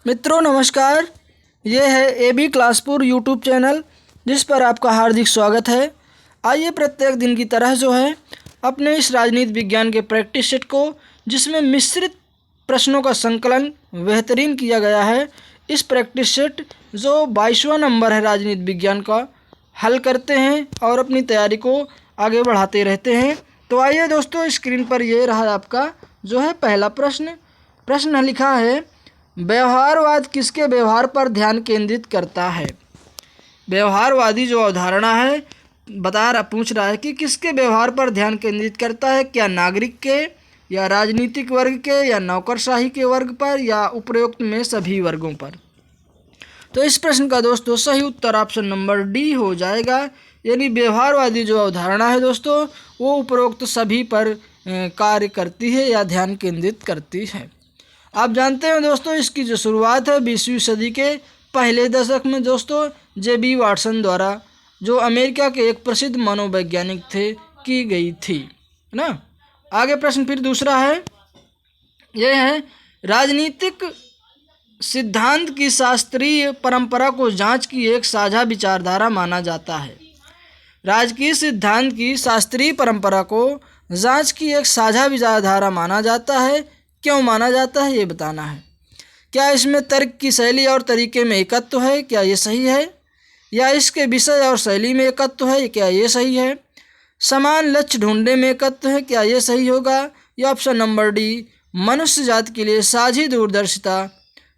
मित्रों नमस्कार। ये है AB क्लासपुर यूट्यूब चैनल, जिस पर आपका हार्दिक स्वागत है। आइए प्रत्येक दिन की तरह जो है अपने इस राजनीति विज्ञान के प्रैक्टिस सेट को, जिसमें मिश्रित प्रश्नों का संकलन बेहतरीन किया गया है, इस प्रैक्टिस सेट जो 22वां नंबर है राजनीति विज्ञान का, हल करते हैं और अपनी तैयारी को आगे बढ़ाते रहते हैं। तो आइए दोस्तों, स्क्रीन पर ये रहा आपका जो है पहला प्रश्न लिखा है, व्यवहारवाद किसके व्यवहार पर ध्यान केंद्रित करता है। व्यवहारवादी जो अवधारणा है पूछ रहा है कि किसके व्यवहार पर ध्यान केंद्रित करता है, क्या नागरिक के, या राजनीतिक वर्ग के, या नौकरशाही के वर्ग पर, या उपरोक्त में सभी वर्गों पर। तो इस प्रश्न का दोस्तों सही उत्तर ऑप्शन नंबर डी हो जाएगा। यानी व्यवहारवादी जो अवधारणा है दोस्तों, वो उपरोक्त सभी पर कार्य करती है या ध्यान केंद्रित करती है। आप जानते हैं दोस्तों, इसकी जो शुरुआत है 20वीं सदी के पहले दशक में दोस्तों JB वाटसन द्वारा, जो अमेरिका के एक प्रसिद्ध मनोवैज्ञानिक थे, की गई थी, है ना। आगे प्रश्न फिर दूसरा है, यह है राजनीतिक सिद्धांत की शास्त्रीय परंपरा को जांच की एक साझा विचारधारा माना जाता है। राजकीय सिद्धांत की शास्त्रीय परंपरा को जांच की एक साझा विचारधारा माना जाता है। क्यों माना जाता है ये बताना है। क्या इसमें तर्क की शैली और तरीके में एकत्व है, क्या ये सही है, या इसके विषय और शैली में एकत्व है, क्या ये सही है। समान लक्ष्य ढूंढने में एकत्व है, क्या ये सही होगा। या ऑप्शन नंबर डी, मनुष्य जाति के लिए साझी दूरदर्शिता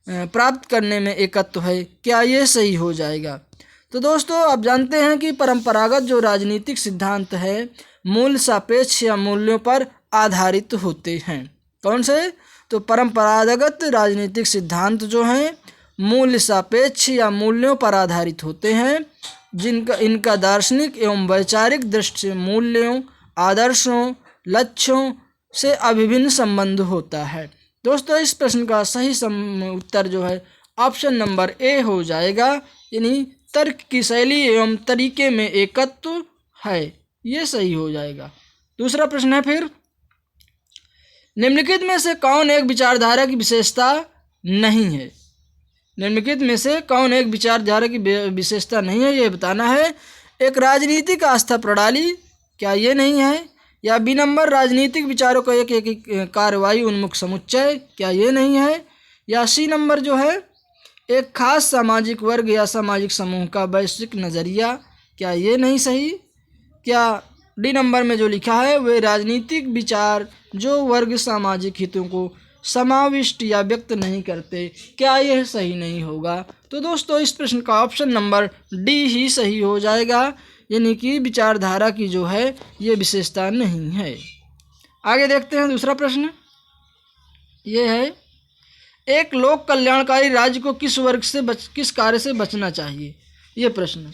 प्राप्त करने में एकत्व है, क्या ये सही हो जाएगा। तो दोस्तों आप जानते हैं कि परंपरागत जो राजनीतिक सिद्धांत है मूल सापेक्ष या मूल्यों पर आधारित होते हैं। कौन से? तो परंपरागत राजनीतिक सिद्धांत जो हैं मूल्य सापेक्ष या मूल्यों पर आधारित होते हैं, इनका दार्शनिक एवं वैचारिक दृष्टि से मूल्यों, आदर्शों, लक्ष्यों से अभिन्न संबंध होता है। दोस्तों इस प्रश्न का सही उत्तर जो है ऑप्शन नंबर ए हो जाएगा। यानी तर्क की शैली एवं तरीके में एकत्व है, ये सही हो जाएगा। दूसरा प्रश्न है फिर, निम्नलिखित में से कौन एक विचारधारा की विशेषता नहीं है। निम्नलिखित में से कौन एक विचारधारा की विशेषता नहीं है, ये बताना है। एक राजनीतिक आस्था प्रणाली, क्या ये नहीं है। या बी नंबर, राजनीतिक विचारों का एक कार्रवाई उन्मुख समुच्चय, क्या ये नहीं है। या सी नंबर जो है, एक खास सामाजिक वर्ग या सामाजिक समूह का वैश्विक नज़रिया, क्या ये नहीं सही। क्या डी नंबर में जो लिखा है वे राजनीतिक विचार जो वर्ग सामाजिक हितों को समाविष्ट या व्यक्त नहीं करते, क्या यह सही नहीं होगा। तो दोस्तों इस प्रश्न का ऑप्शन नंबर डी ही सही हो जाएगा। यानी कि विचारधारा की जो है ये विशेषता नहीं है। आगे देखते हैं दूसरा प्रश्न, ये है, एक लोक कल्याणकारी राज्य को किस कार्य से बचना चाहिए। ये प्रश्न,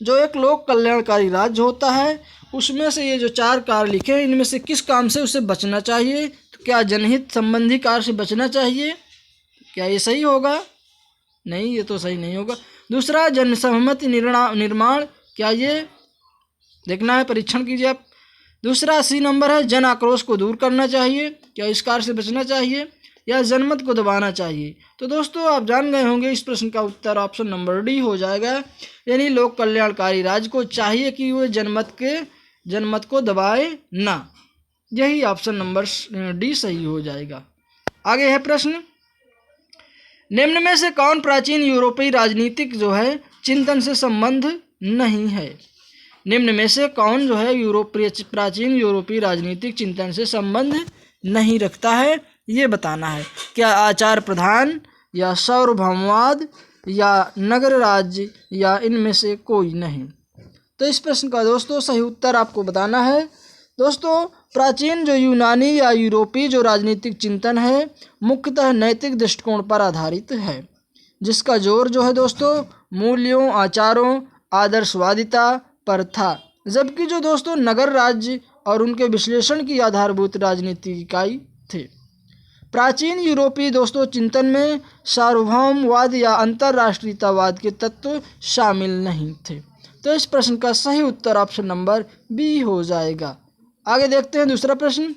जो एक लोक कल्याणकारी राज्य होता है उसमें से ये जो 4 कार्य लिखे हैं, इनमें से किस काम से उसे बचना चाहिए। तो क्या जनहित संबंधी कार्य से बचना चाहिए, क्या ये सही होगा। नहीं, ये तो सही नहीं होगा। दूसरा, जनसहमति निर्माण, क्या ये देखना है, परीक्षण कीजिए आप। दूसरा सी नंबर है, जन आक्रोश को दूर करना चाहिए, क्या इस कार्य से बचना चाहिए। या जनमत को दबाना चाहिए। तो दोस्तों आप जान गए होंगे इस प्रश्न का उत्तर ऑप्शन नंबर डी हो जाएगा। यानी लोक कल्याणकारी राज्य को चाहिए कि वह जनमत को दबाए ना। यही ऑप्शन नंबर डी सही हो जाएगा। आगे है प्रश्न, निम्न में से कौन प्राचीन यूरोपीय राजनीतिक जो है चिंतन से संबंध नहीं है। निम्न में से कौन जो है प्राचीन यूरोपीय राजनीतिक चिंतन से संबंध नहीं रखता है, ये बताना है। क्या आचार प्रधान, या सार्वभौमवाद, या नगर राज्य, या इनमें से कोई नहीं। तो इस प्रश्न का दोस्तों सही उत्तर आपको बताना है। दोस्तों प्राचीन जो यूनानी या यूरोपीय जो राजनीतिक चिंतन है मुख्यतः नैतिक दृष्टिकोण पर आधारित है, जिसका जोर जो है दोस्तों मूल्यों, आचारों, आदर्शवादिता पर था। जबकि जो दोस्तों नगर राज्य और उनके विश्लेषण की आधारभूत राजनीतिक इकाई थे। प्राचीन यूरोपीय दोस्तों चिंतन में सार्वभौमवाद या अंतर्राष्ट्रीयतावाद के तत्व शामिल नहीं थे। तो इस प्रश्न का सही उत्तर ऑप्शन नंबर बी हो जाएगा। आगे देखते हैं दूसरा प्रश्न,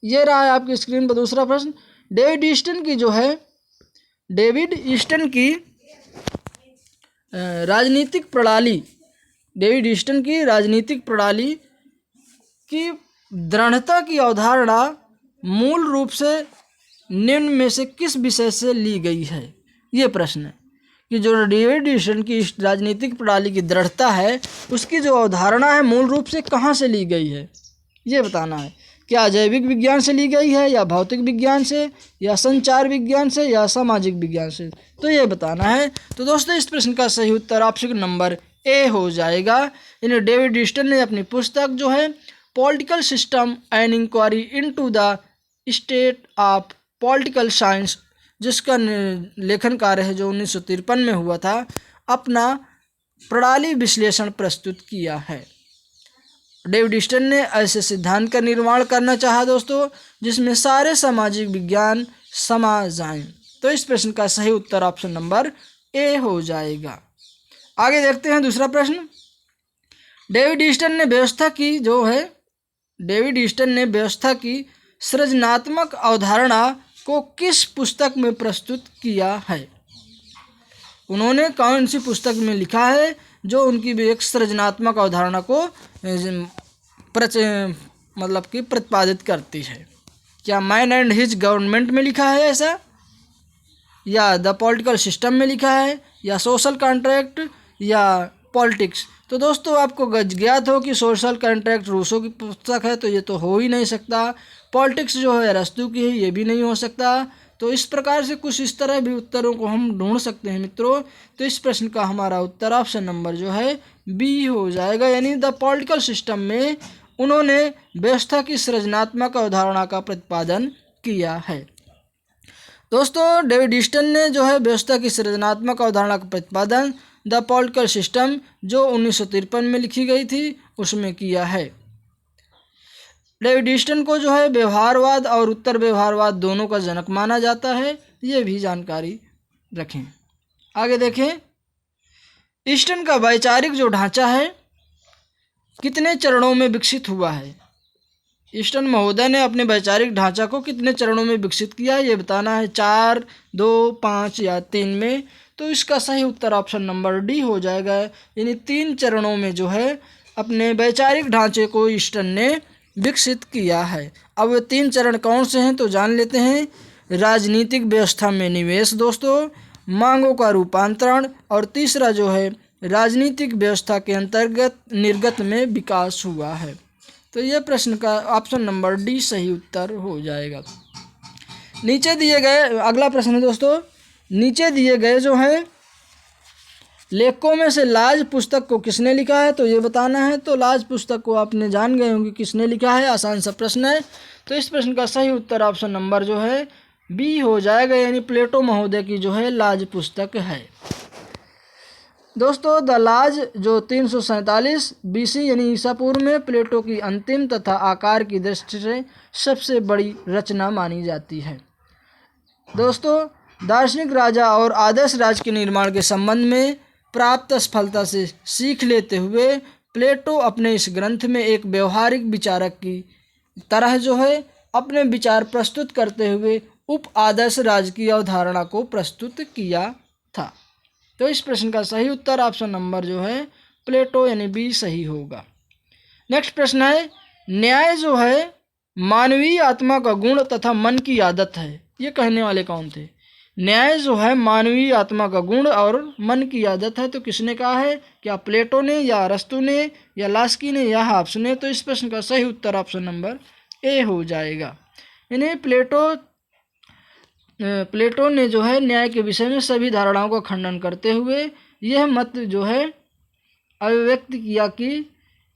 ये रहा है आपकी स्क्रीन पर दूसरा प्रश्न। डेविड ईस्टन की जो है डेविड ईस्टन की राजनीतिक प्रणाली डेविड ईस्टन की राजनीतिक प्रणाली की दृढ़ता की अवधारणा मूल रूप से निम्न में से किस विषय से ली गई है? ये प्रश्न है कि जो डेविड ईस्टन की राजनीतिक प्रणाली की दृढ़ता है उसकी जो अवधारणा है मूल रूप से कहाँ से ली गई है, ये बताना है। क्या जैविक विज्ञान से ली गई है, या भौतिक विज्ञान से, या संचार विज्ञान से, या सामाजिक विज्ञान से, तो ये बताना है। तो दोस्तों इस प्रश्न का सही उत्तर ऑप्शन नंबर ए हो जाएगा। यानी डेविड ईस्टन ने अपनी पुस्तक जो है political system and inquiry into the state of political science, जिसका लेखन कार्य है जो 1953 में हुआ था, अपना प्रणाली विश्लेषण प्रस्तुत किया है। डेविड ईस्टन ने ऐसे सिद्धांत का निर्माण करना चाहा दोस्तों जिसमें सारे सामाजिक विज्ञान समा जाएं। तो इस प्रश्न का सही उत्तर ऑप्शन नंबर ए हो जाएगा। आगे देखते हैं दूसरा प्रश्न। डेविड ईस्टन ने व्यवस्था की सृजनात्मक अवधारणा को किस पुस्तक में प्रस्तुत किया है? उन्होंने कौन सी पुस्तक में लिखा है जो उनकी भी एक सृजनात्मक अवधारणा को प्रतिपादित करती है? क्या मैन एंड हिज गवर्नमेंट में लिखा है ऐसा, या द पॉलिटिकल सिस्टम में लिखा है, या सोशल कॉन्ट्रैक्ट, या पॉलिटिक्स? तो दोस्तों आपको ज्ञात हो कि सोशल कॉन्ट्रैक्ट रूसो की पुस्तक है, तो ये तो हो ही नहीं सकता। पॉलिटिक्स जो है अरस्तू की है, ये भी नहीं हो सकता। तो इस प्रकार से कुछ इस तरह भी उत्तरों को हम ढूंढ सकते हैं मित्रों। तो इस प्रश्न का हमारा उत्तर ऑप्शन नंबर जो है बी हो जाएगा। यानी द पॉलिटिकल सिस्टम में उन्होंने व्यवस्था की सृजनात्मक अवधारणा का प्रतिपादन किया है। दोस्तों डेविड ईस्टन ने जो है व्यवस्था की सृजनात्मक अवधारणा का प्रतिपादन द पॉलिटिकल सिस्टम जो 1953 में लिखी गई थी उसमें किया है। डेविड ईस्टन को जो है व्यवहारवाद और उत्तर व्यवहारवाद दोनों का जनक माना जाता है, ये भी जानकारी रखें। आगे देखें, ईस्टन का वैचारिक जो ढांचा है कितने चरणों में विकसित हुआ है? ईस्टन महोदय ने अपने वैचारिक ढांचा को कितने चरणों में विकसित किया ये बताना है, 4, 2, 5 या 3 में। तो इसका सही उत्तर ऑप्शन नंबर डी हो जाएगा। यानी 3 चरणों में जो है अपने वैचारिक ढांचे को ईस्टन ने विकसित किया है। अब वे 3 चरण कौन से हैं तो जान लेते हैं। राजनीतिक व्यवस्था में निवेश दोस्तों, मांगों का रूपांतरण, और तीसरा जो है राजनीतिक व्यवस्था के अंतर्गत निर्गत में विकास हुआ है। तो ये प्रश्न का ऑप्शन नंबर डी सही उत्तर हो जाएगा। नीचे दिए गए अगला प्रश्न है दोस्तों, नीचे दिए गए जो है लेखकों में से लाज पुस्तक को किसने लिखा है तो ये बताना है। तो लाज पुस्तक को आपने जान गए होंगे किसने लिखा है, आसान सा प्रश्न है। तो इस प्रश्न का सही उत्तर ऑप्शन नंबर जो है बी हो जाएगा। यानी प्लेटो महोदय की जो है लाज पुस्तक है। दोस्तों द लाज जो 347 बीसी यानी ईसा पूर्व में प्लेटो की अंतिम तथा आकार की दृष्टि से सबसे बड़ी रचना मानी जाती है। दोस्तों दार्शनिक राजा और आदर्श राज के निर्माण के संबंध में प्राप्त सफलता से सीख लेते हुए प्लेटो अपने इस ग्रंथ में एक व्यवहारिक विचारक की तरह जो है अपने विचार प्रस्तुत करते हुए उप आदर्श राज की अवधारणा को प्रस्तुत किया था। तो इस प्रश्न का सही उत्तर ऑप्शन नंबर जो है प्लेटो यानी बी सही होगा। नेक्स्ट प्रश्न है, न्याय जो है मानवीय आत्मा का गुण तथा मन की आदत है, ये कहने वाले कौन थे? न्याय जो है मानवीय आत्मा का गुण और मन की आदत है, तो किसने कहा है? क्या प्लेटो ने, या अरस्तू ने, या लास्की ने, या हाब्स ने? तो इस प्रश्न का सही उत्तर ऑप्शन नंबर ए हो जाएगा। यानी प्लेटो ने जो है न्याय के विषय में सभी धारणाओं का खंडन करते हुए यह मत जो है अभिव्यक्त किया कि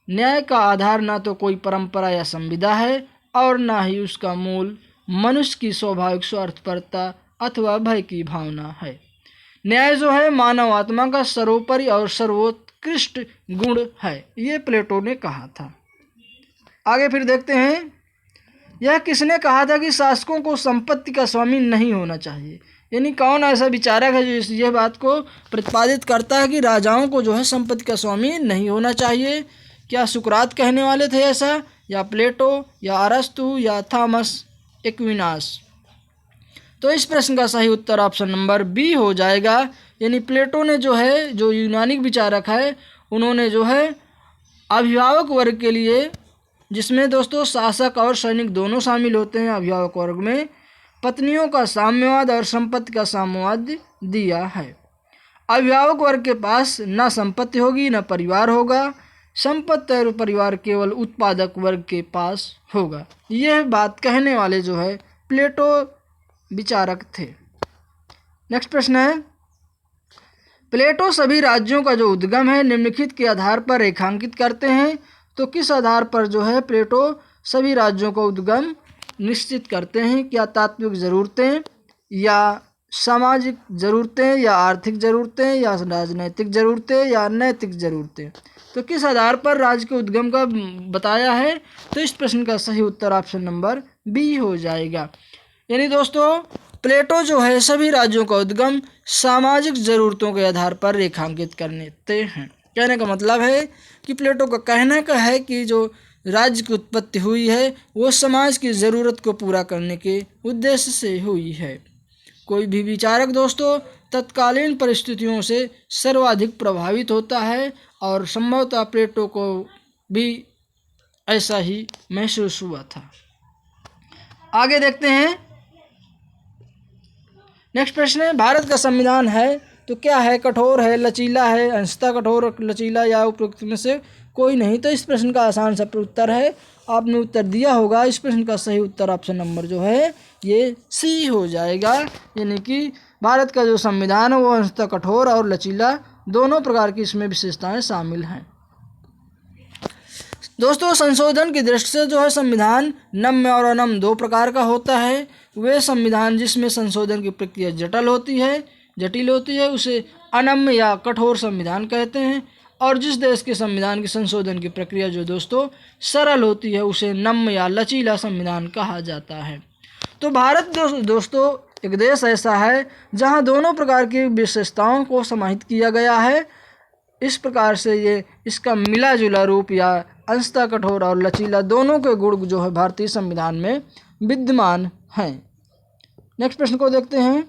न्याय का आधार ना तो कोई परंपरा या संविदा है और ना ही उसका मूल मनुष्य की स्वाभाविक स्वार्थपरता अथवा भय की भावना है। न्याय जो है मानव आत्मा का सर्वोपरि और सर्वोत्कृष्ट गुण है, ये प्लेटो ने कहा था। आगे फिर देखते हैं, यह किसने कहा था कि शासकों को संपत्ति का स्वामी नहीं होना चाहिए? यानी कौन ऐसा विचारक है जो यह बात को प्रतिपादित करता है कि राजाओं को जो है संपत्ति का स्वामी नहीं होना चाहिए? क्या सुकरात कहने वाले थे ऐसा, या प्लेटो, या अरस्तू, या थॉमस एक्विनास? तो इस प्रश्न का सही उत्तर ऑप्शन नंबर बी हो जाएगा। यानी प्लेटो ने जो है, जो यूनानी विचारक है, उन्होंने जो है अभिभावक वर्ग के लिए, जिसमें दोस्तों शासक और सैनिक दोनों शामिल होते हैं अभिभावक वर्ग में, पत्नियों का साम्यवाद और संपत्ति का साम्यवाद दिया है। अभिभावक वर्ग के पास न संपत्ति होगी न परिवार होगा, संपत्ति और परिवार केवल उत्पादक वर्ग के पास होगा। यह बात कहने वाले जो है प्लेटो विचारक थे। नेक्स्ट प्रश्न है, प्लेटो सभी राज्यों का जो उद्गम है निम्नलिखित के आधार पर रेखांकित करते हैं। तो किस आधार पर जो है प्लेटो सभी राज्यों का उद्गम निश्चित करते हैं? क्या तात्विक ज़रूरतें, या सामाजिक ज़रूरतें, या आर्थिक ज़रूरतें, या राजनैतिक ज़रूरतें, या नैतिक ज़रूरतें? तो किस आधार पर राज्य के उद्गम का बताया है? तो इस प्रश्न का सही उत्तर ऑप्शन नंबर बी हो जाएगा। यानी दोस्तों प्लेटो जो है सभी राज्यों का उद्गम सामाजिक ज़रूरतों के आधार पर रेखांकित करते हैं। कहने का मतलब है कि प्लेटो का कहना का है कि जो राज्य की उत्पत्ति हुई है वो समाज की ज़रूरत को पूरा करने के उद्देश्य से हुई है। कोई भी विचारक दोस्तों तत्कालीन परिस्थितियों से सर्वाधिक प्रभावित होता है और संभवतः प्लेटो को भी ऐसा ही महसूस हुआ था। आगे देखते हैं। नेक्स्ट प्रश्न है, भारत का संविधान है तो क्या है? कठोर है, लचीला है, अंशतः कठोर लचीला, या उपरोक्त में से कोई नहीं? तो इस प्रश्न का आसान सा उत्तर है, आपने उत्तर दिया होगा। इस प्रश्न का सही उत्तर ऑप्शन नंबर जो है ये सी हो जाएगा। यानी कि भारत का जो संविधान है वो अंशतः कठोर और लचीला दोनों प्रकार की इसमें विशेषताएं शामिल हैं। दोस्तों संशोधन की दृष्टि से जो है संविधान नम्य और अनम्य दो प्रकार का होता है। वे संविधान जिसमें संशोधन की प्रक्रिया जटिल होती है उसे अनम्य या कठोर संविधान कहते हैं, और जिस देश के संविधान की संशोधन की प्रक्रिया जो दोस्तों सरल होती है उसे नम्य या लचीला संविधान कहा जाता है। तो भारत दोस्तों एक देश ऐसा है जहां दोनों प्रकार की विशेषताओं को समाहित किया गया है। इस प्रकार से ये इसका मिला जुला रूप या अंशतः कठोर और लचीला दोनों के गुण जो है भारतीय संविधान में विद्यमान हैं। नेक्स्ट प्रश्न को देखते हैं।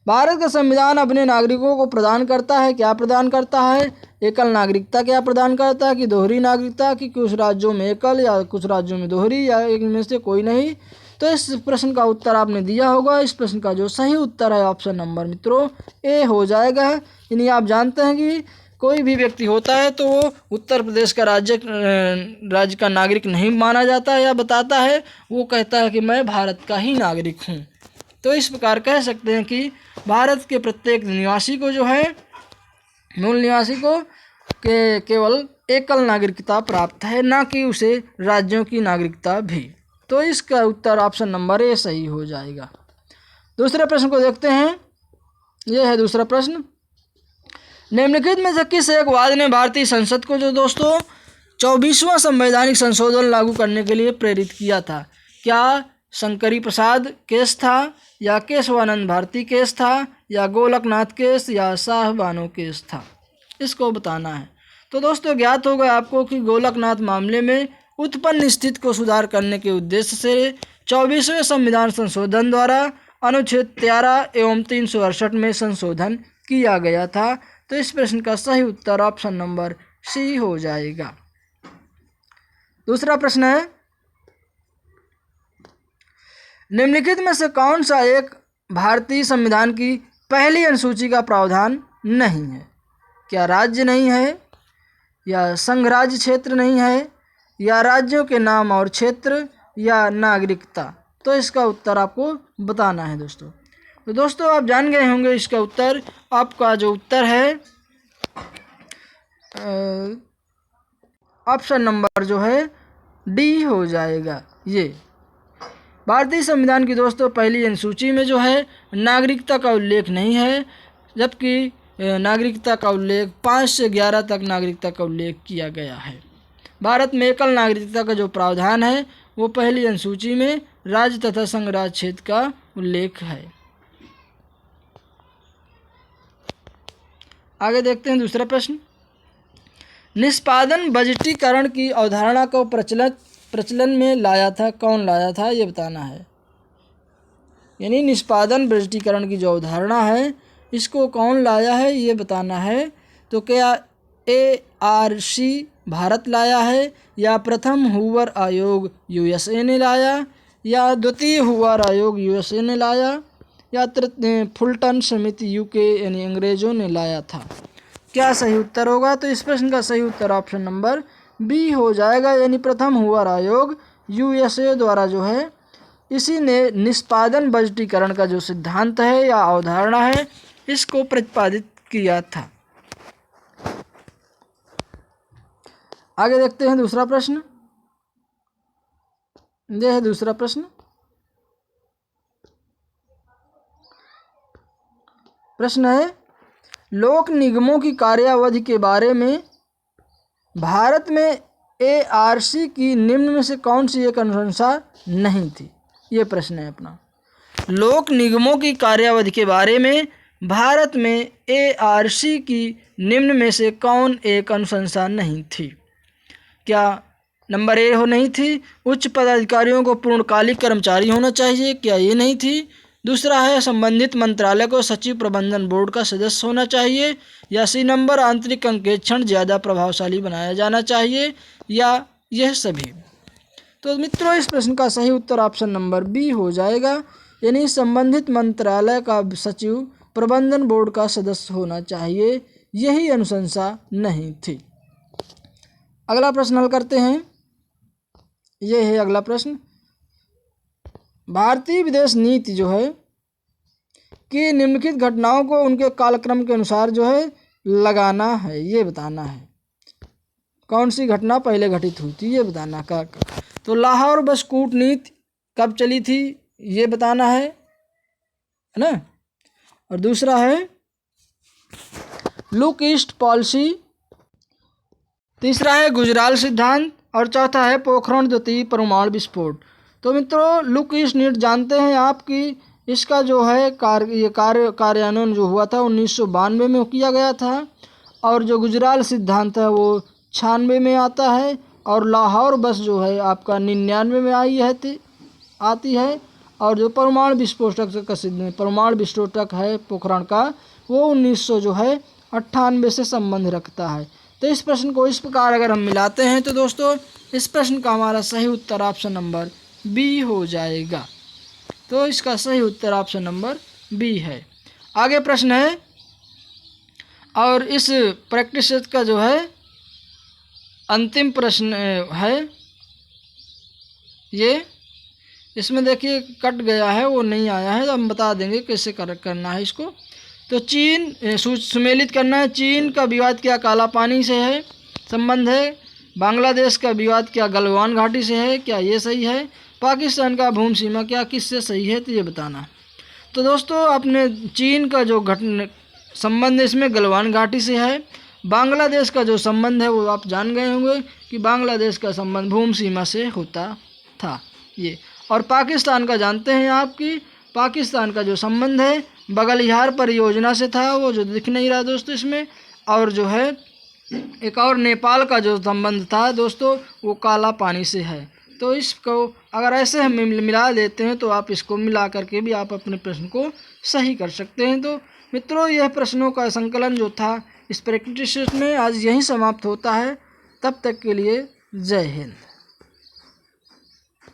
भारत का संविधान अपने नागरिकों को प्रदान करता है, क्या प्रदान करता है? एकल नागरिकता क्या प्रदान करता है, कि दोहरी नागरिकता, कि कुछ राज्यों में एकल या कुछ राज्यों में दोहरी, या एक में से कोई नहीं? तो इस प्रश्न का उत्तर आपने दिया होगा। इस प्रश्न का जो सही उत्तर है ऑप्शन नंबर मित्रों ए हो जाएगा। यानी आप जानते हैं कि कोई भी व्यक्ति होता है तो वो उत्तर प्रदेश का राज्य का नागरिक नहीं माना जाता है या बताता है, वो कहता है कि मैं भारत का ही नागरिक हूँ। तो इस प्रकार कह सकते हैं कि भारत के प्रत्येक निवासी को जो है मूल निवासी को केवल एकल नागरिकता प्राप्त है, ना कि उसे राज्यों की नागरिकता भी। तो इसका उत्तर ऑप्शन नंबर ए सही हो जाएगा। दूसरे प्रश्न को देखते हैं। यह है दूसरा प्रश्न, निम्नलिखित में से किस एक वाद ने भारतीय संसद को जो दोस्तों 24वां संवैधानिक संशोधन लागू करने के लिए प्रेरित किया था? क्या शंकरी प्रसाद केस था, या केशवानंद भारती केस था, या गोलकनाथ केस, या शाहबानो केस था? इसको बताना है। तो दोस्तों ज्ञात होगा आपको कि गोलकनाथ मामले में उत्पन्न स्थिति को सुधार करने के उद्देश्य से 24वें संविधान संशोधन द्वारा अनुच्छेद 13 एवं 368 में संशोधन किया गया था। तो इस प्रश्न का सही उत्तर ऑप्शन नंबर सी हो जाएगा। दूसरा प्रश्न है, निम्नलिखित में से कौन सा एक भारतीय संविधान की पहली अनुसूची का प्रावधान नहीं है? क्या राज्य नहीं है, या संघराज्य क्षेत्र नहीं है, या राज्यों के नाम और क्षेत्र, या नागरिकता? तो इसका उत्तर आपको बताना है दोस्तों। तो दोस्तों आप जान गए होंगे इसका उत्तर। आपका जो उत्तर है ऑप्शन नंबर जो है डी हो जाएगा। ये भारतीय संविधान की दोस्तों पहली अनुसूची में जो है नागरिकता का उल्लेख नहीं है, जबकि नागरिकता का उल्लेख 5 से 11 तक नागरिकता का उल्लेख किया गया है। भारत में एकल नागरिकता का जो प्रावधान है वो पहली अनुसूची में राज्य तथा संघराज्य क्षेत्र का उल्लेख है। आगे देखते हैं दूसरा प्रश्न, निष्पादन बजटीकरण की अवधारणा को प्रचलन में लाया था, कौन लाया था ये बताना है। यानी निष्पादन बजटीकरण की जो अवधारणा है इसको कौन लाया है ये बताना है। तो क्या ARC भारत लाया है, या प्रथम हूवर आयोग USA ने लाया, या द्वितीय हूवर आयोग USA ने लाया, या फुलटन समिति UK यानी अंग्रेजों ने लाया था। क्या सही उत्तर होगा? तो इस प्रश्न का सही उत्तर ऑप्शन नंबर बी हो जाएगा, यानी प्रथम हूवर आयोग USA द्वारा जो है इसी ने निष्पादन बजटीकरण का जो सिद्धांत है या अवधारणा है इसको प्रतिपादित किया था। आगे देखते हैं दूसरा प्रश्न। यह है दूसरा प्रश्न। प्रश्न है, लोक निगमों की कार्यावधि के बारे में भारत में ARC की निम्न में से कौन सी एक अनुशंसा नहीं थी? ये प्रश्न है अपना। लोक निगमों की कार्यावधि के बारे में भारत में ARC की निम्न में से कौन एक अनुशंसा नहीं थी? क्या नंबर ए हो नहीं थी, उच्च पदाधिकारियों को पूर्णकालिक कर्मचारी होना चाहिए, क्या ये नहीं थी? दूसरा है संबंधित मंत्रालय को सचिव प्रबंधन बोर्ड का सदस्य होना चाहिए, या सी नंबर आंतरिक अंकेक्षण ज़्यादा प्रभावशाली बनाया जाना चाहिए, या यह सभी। तो मित्रों इस प्रश्न का सही उत्तर ऑप्शन नंबर बी हो जाएगा, यानी संबंधित मंत्रालय का सचिव प्रबंधन बोर्ड का सदस्य होना चाहिए, यही अनुशंसा नहीं थी। अगला प्रश्न हल करते हैं। यह है अगला प्रश्न। भारतीय विदेश नीति जो है कि निम्नलिखित घटनाओं को उनके कालक्रम के अनुसार जो है लगाना है, ये बताना है। कौन सी घटना पहले घटित हुई थी ये बताना का। तो लाहौर बस कूटनीति कब चली थी ये बताना है ना। और दूसरा है लुक ईस्ट पॉलिसी, तीसरा है गुजराल सिद्धांत, और चौथा है पोखरण द्वितीय परमाणु विस्फोट। तो मित्रों लुक ईस्ट नीति जानते हैं आप कि इसका जो है कार्यान्वयन जो हुआ था 1992 में किया गया था, और जो गुजराल सिद्धांत है वो 96 में आता है, और लाहौर बस जो है आपका 99 में आती है, और जो परमाणु विस्फोटक है पोखरण का वो 1998 से संबंध रखता है। तो इस प्रश्न को इस प्रकार अगर हम मिलाते हैं तो दोस्तों इस प्रश्न का हमारा सही उत्तर ऑप्शन नंबर बी हो जाएगा। तो इसका सही उत्तर ऑप्शन नंबर बी है। आगे प्रश्न है, और इस प्रैक्टिस सेट का जो है अंतिम प्रश्न है ये। इसमें देखिए कट गया है, वो नहीं आया है, तो हम बता देंगे कैसे करना है इसको। तो चीन सुमेलित करना है। चीन का विवाद क्या काला पानी से है संबंध है? बांग्लादेश का विवाद क्या गलवान घाटी से है, क्या ये सही है? पाकिस्तान का भूमि सीमा क्या किससे सही है, तो ये बताना। तो दोस्तों आपने चीन का जो संबंध है इसमें गलवान घाटी से है। बांग्लादेश का जो संबंध है वो आप जान गए होंगे कि बांग्लादेश का संबंध भूमि सीमा से होता था ये। और पाकिस्तान का जानते हैं आप कि पाकिस्तान का जो संबंध है बगलिहार परियोजना से था, वो जो दिख नहीं रहा दोस्तों इसमें। और जो है एक और नेपाल का जो संबंध था दोस्तों वो काला पानी से है। तो इसको अगर ऐसे हम मिला देते हैं तो आप इसको मिला करके भी आप अपने प्रश्न को सही कर सकते हैं। तो मित्रों यह प्रश्नों का संकलन जो था इस प्रैक्टिस में आज यहीं समाप्त होता है। तब तक के लिए जय हिंद।